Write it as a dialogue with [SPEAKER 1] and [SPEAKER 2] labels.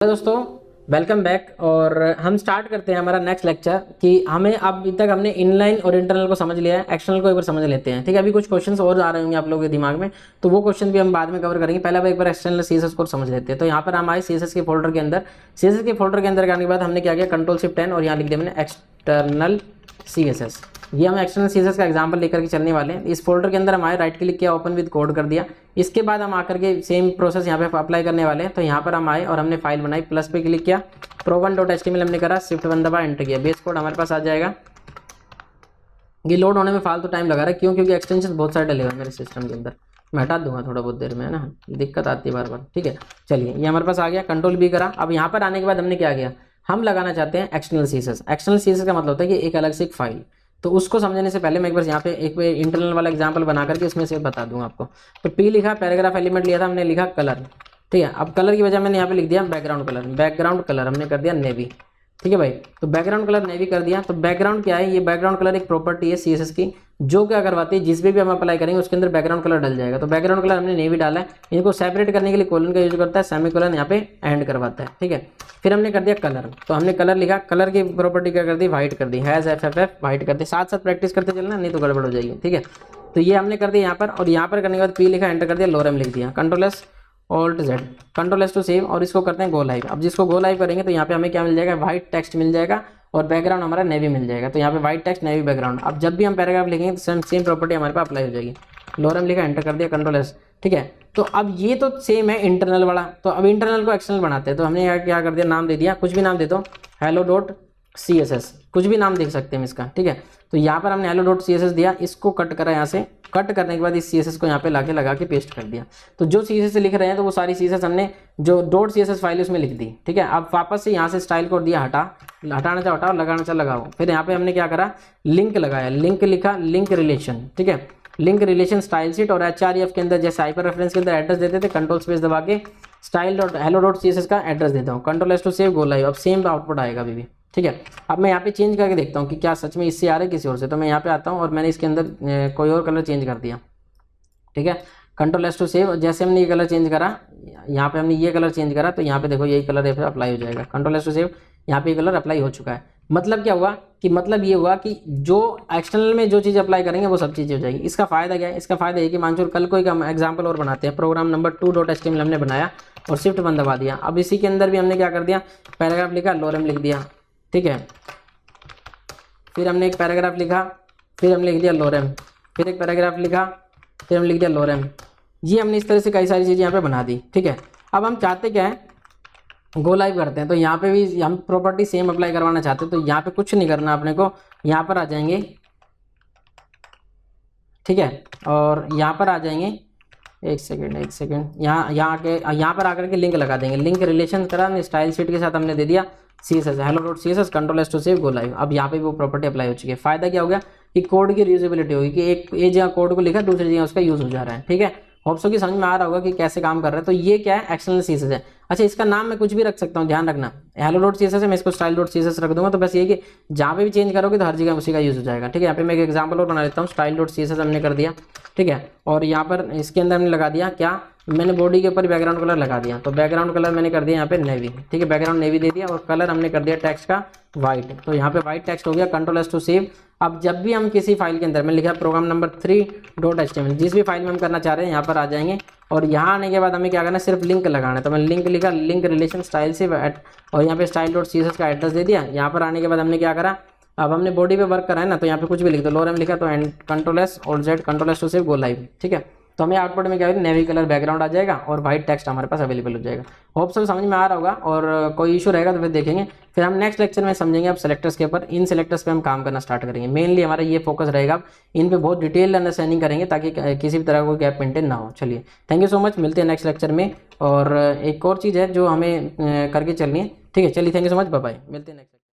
[SPEAKER 1] Hello दोस्तों, welcome back. और हम स्टार्ट करते हैं हमारा नेक्स्ट लेक्चर कि हमें अभी तक हमने इनलाइन और इंटरनल को समझ लिया है, एक्सटर्नल को एक बार समझ लेते हैं। ठीक है, अभी कुछ क्वेश्चंस और आ रहे होंगे आप लोगों के दिमाग में, तो वो क्वेश्चन भी हम बाद में कवर करेंगे। पहले एक बार एक्सटर्नल सीएसएस को समझ लेते हैं। तो यहाँ पर हम आए सीएसएस के फोल्डर के अंदर। सीएसएस के फोल्डर के अंदर जाने के बाद हमने क्या किया, Ctrl+Shift+N और यहाँ लिख दिया मैंने एक्सटर्नल सीएसएस। ये हम एक्सटर्नल सीएसएस का एग्जांपल लेकर के चलने वाले हैं। इस फोल्डर के अंदर हम आए, राइट क्लिक किया, ओपन विद कोड कर दिया। इसके बाद हम आकर के सेम प्रोसेस यहाँ पे अप्लाई करने वाले हैं। तो यहाँ पर हम आए और हमने फाइल बनाई, प्लस पे क्लिक किया, pro1.html हमने करा, Shift+1 दबा, एंटर किया, बेस कोड हमारे पास आ जाएगा। ये लोड होने में फालतू टाइम लगा रहा है, क्यों? क्योंकि एक्सटेंशन बहुत सारे डले हुए मेरे सिस्टम के अंदर। मैं हटा दूंगा थोड़ा बहुत देर में, है ना, दिक्कत आती है बार बार। ठीक है, चलिए, ये हमारे पास आ गया, Ctrl+B करा। अब यहाँ पर आने के बाद हमने क्या किया, हम लगाना चाहते हैं एक्सटर्नल सीएसएस। एक्सटर्नल सीएसएस का मतलब होता है कि एक अलग से एक फाइल। तो उसको समझने से पहले मैं एक बार यहाँ पे एक इंटरनल वाला एग्जांपल बना करके इसमें से बता दूंगा आपको। तो पी लिखा, पैराग्राफ एलिमेंट लिया था हमने, लिखा कलर। ठीक है, अब कलर की वजह मैंने यहाँ पे लिख दिया बैकग्राउंड कलर। बैकग्राउंड कलर हमने कर दिया नेवी। ठीक है भाई, तो बैकग्राउंड कलर नेवी कर दिया। तो बैकग्राउंड क्या है, ये बैकग्राउंड कलर एक प्रॉपर्टी है सीएसएस की, जो क्या करवाती है, जिस भी हम अप्लाई करेंगे उसके अंदर बैकग्राउंड कलर डल जाएगा। तो बैकग्राउंड कलर हमने नेवी डाला है। इनको सेपरेट करने के लिए कोलन का यूज करता है, सेमीकोलन यहाँ पे एंड करवाता है। ठीक है, फिर हमने कर दिया कलर। तो हमने कलर लिखा, कलर की प्रॉपर्टी क्या कर दी, व्हाइट कर दी, हैज FFF व्हाइट कर दी। साथ साथ प्रैक्टिस करते चलना, नहीं तो गड़बड़ हो जाएगी। ठीक है, तो ये हमने कर दिया यहाँ पर, और यहाँ पर करने के बाद पी लिखा, एंटर कर दिया, लोरम लिख दिया, Ctrl+Alt+Z, Ctrl+S टू सेव, और इसको करते हैं गो लाइव। अब जिसको गो लाइव करेंगे तो यहाँ पे हमें क्या मिल जाएगा, व्हाइट टेक्स्ट मिल जाएगा और बैकग्राउंड हमारा नेवी मिल जाएगा। तो यहाँ पे व्हाइट टेक्स्ट नेवी बैकग्राउंड। अब जब भी हम पैराग्राफ लिखेंगे तो सेम प्रॉपर्टी हमारे पास अप्लाई हो जाएगी। लोरम लिखा, एंटर कर दिया, Ctrl+S। ठीक है, तो अब ये तो सेम है इंटरनल वाला। तो अब इंटरनल को एक्सटर्नल बनाते हैं। तो हमने यहाँ क्या कर दिया, नाम दे दिया, कुछ भी नाम दे दो, hello.css, कुछ भी नाम देख सकते हैं इसका। ठीक है, तो यहाँ पर हमने hello.css दिया, इसको कट करा, यहाँ से कट करने के बाद इस CSS को यहाँ पे लाके लगा के पेस्ट कर दिया। तो जो CSS लिख रहे हैं तो वो सारी CSS हमने जो .css फाइल उसमें लिख दी। ठीक है, अब वापस से यहाँ से स्टाइल को दिया हटाना चाहो हटाओ, लगाना चाहो लगाओ। फिर यहाँ पे हमने क्या करा, लिंक लगाया, लिंक लिखा, लिंक रिलेशन। ठीक है, लिंक रिलेशन स्टाइल शीट, और href के अंदर जैसे हाइपर रेफरेंस के अंदर एड्रेस देते थे, Ctrl+ दबा के style.hello.css का एड्रेस देता हूँ, Ctrl+S to save, go live. अब सेम आउटपुट आएगा अभी भी। ठीक है, अब मैं यहाँ पे चेंज करके देखता हूँ कि क्या सच में इससे आ रहा है किसी और से। तो मैं यहाँ पे आता हूँ और मैंने इसके अंदर कोई और कलर चेंज कर दिया। ठीक है, Ctrl+S टू सेव, जैसे हमने ये कलर चेंज करा, यहाँ पे हमने ये कलर चेंज करा, तो यहाँ पे देखो यही कलर अप्लाई हो जाएगा। Ctrl+S टू सेव, यहाँ पे ये कलर अप्लाई हो चुका है। मतलब क्या हुआ कि, मतलब ये हुआ कि जो एक्सटर्नल में जो चीज़ अप्लाई करेंगे वो सब चीज़ें हो जाएगी। इसका फायदा क्या है, इसका फायदा ये कि मानचूर कल को एक एग्जाम्पल और बनाते हैं। प्रोग्राम नंबर 2.html हमने बनाया और Shift+1 दबा दिया। अब इसी के अंदर भी हमने क्या कर दिया, पैराग्राफ लिखा, लोरम लिख दिया। ठीक है, फिर हमने एक पैराग्राफ लिखा, फिर हमने लिख दिया लोरम, फिर एक पैराग्राफ लिखा, फिर हमने लिख दिया लोरम। ये हमने इस तरह से कई सारी चीज़ें यहाँ पे बना दी। ठीक है, अब हम चाहते क्या है, गो लाइव करते हैं। तो यहाँ पे भी हम प्रॉपर्टी सेम अप्लाई करवाना चाहते हैं। तो यहाँ पे कुछ नहीं करना अपने को, यहाँ पर आ जाएंगे। ठीक है, और यहाँ पर आ जाएंगे, एक सेकेंड, यहाँ पर आकर के लिंक लगा देंगे। लिंक रिलेशन करा, स्टाइल शीट के साथ हमने दे दिया CSS, hello.css, Ctrl+S to save, go live. अब यहाँ पे वो प्रॉपर्टी अप्लाई हो चुकी है। फायदा क्या हो गया कि कोड की रीयूजेबिलिटी होगी, कि एक जगह कोड को लिखा, दूसरी जगह उसका यूज हो जा रहा है। ठीक है, होप्सो की समझ में आ रहा होगा कि कैसे काम कर रहा है। तो ये क्या है, एक्सटर्नल CSS है। अच्छा, इसका नाम मैं कुछ भी रख सकता हूँ, ध्यान रखना, hello.css है, मैं इसको style.css रख दूंगा। तो बस ये कि जहाँ पे भी चेंज करोगे तो हर जगह उसी का यूज हो जाएगा। ठीक है, यहाँ पे मैं एक एग्जाम्पल और बना लेता हूँ, style.css हमने कर दिया। ठीक है, और यहाँ पर इसके अंदर हमने लगा दिया क्या, मैंने बॉडी के ऊपर बैकग्राउंड कलर लगा दिया। तो बैकग्राउंड कलर मैंने कर दिया यहाँ पे नेवी। ठीक है, बैकग्राउंड नेवी दे दिया, और कलर हमने कर दिया टेक्स्ट का व्हाइट। तो यहाँ पे व्हाइट टेक्स्ट हो गया, Ctrl+S टू सेव। अब जब भी हम किसी फाइल के अंदर, मैं लिखा प्रोग्राम नंबर 3.html, जिस भी फाइल में हम करना चाह रहे हैं यहाँ पर आ जाएंगे, और यहाँ आने के बाद हमें क्या करना है, सिर्फ लिंक लगाना है। तो मैं लिंक लिखा, लिंक रिलेशन स्टाइल से, और यहाँ पे style.css का एड्रेस दे दिया। यहाँ पर आने के बाद हमने क्या करा, अब हमने बॉडी पे वर्क करा है ना, तो यहाँ पे कुछ भी लिख दो, लोरम लिखा, तो Ctrl+S Alt+Z, Ctrl+S to save, go live. ठीक है, तो हमें आउटपुट में क्या होगा, नेवी कलर बैकग्राउंड आ जाएगा और व्हाइट टेक्स्ट हमारे पास अवेलेबल हो जाएगा। होप सब समझ में आ रहा होगा, और कोई इशू रहेगा तो फिर देखेंगे। फिर हम नेक्स्ट लेक्चर में समझेंगे अब सेलेक्टर्स के ऊपर। इन सेलेक्टर्स पे हम काम करना स्टार्ट करेंगे। मेनली हमारा ये फोकस रहेगा, इन पे बहुत डिटेल अंडरस्टैंडिंग करेंगे ताकि किसी भी तरह का कोई गैप मेंटेन ना हो। चलिए, थैंक यू सो मच, मिलते हैं नेक्स्ट लेक्चर में। और एक और चीज़ है जो हमें करके चलनी है। ठीक है, चलिए, thank you so much, bye bye, मिलते हैं नेक्स्ट।